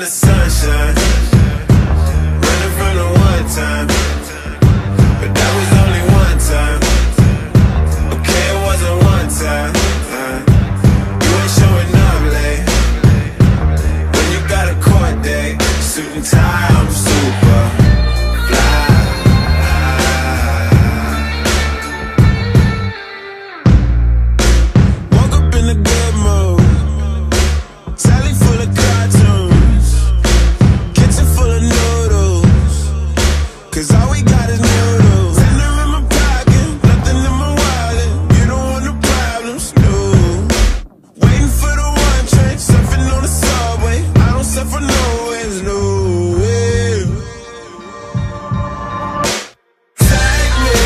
in the sunshine, running from the one time, but that was only one time. Okay, it wasn't one time. You ain't showing up late when you got a court date. Suit and tie, I'm super fly. Woke up in a good mood, telly full of cartoons, kitchen full of noodles, 'cause all we got is noodles. Tender in my pocket, nothing in my wallet. You don't want no problems, no. Waiting for the one train, surfing on the subway. I don't suffer no ways, no way. Take me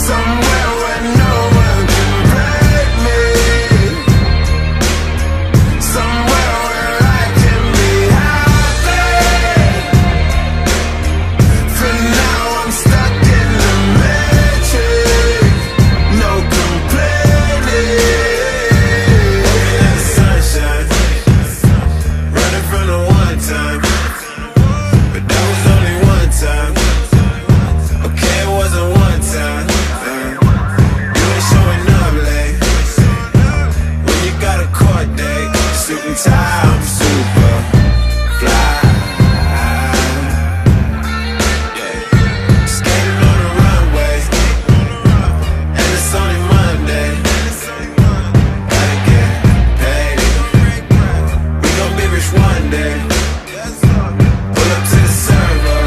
somewhere where no one can break me, somewhere where I can be happy. For now I'm stuck in the matrix, no complaining. Walking in the sunshine, running from the one time, but that was only one time. Okay, it wasn't one time. You ain't showing up late when you got a court date. Suit and tie, I'm super fly. Yeah. Skating on the runway, and it's only Monday. Gotta get paid. We gon' be rich one day. Pull up to the servo,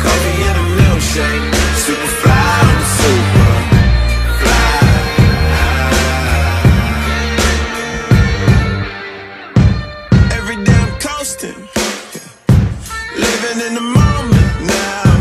coffee and a milkshake. Super fly, I'm super fly. Every day I'm coasting, living in the moment now.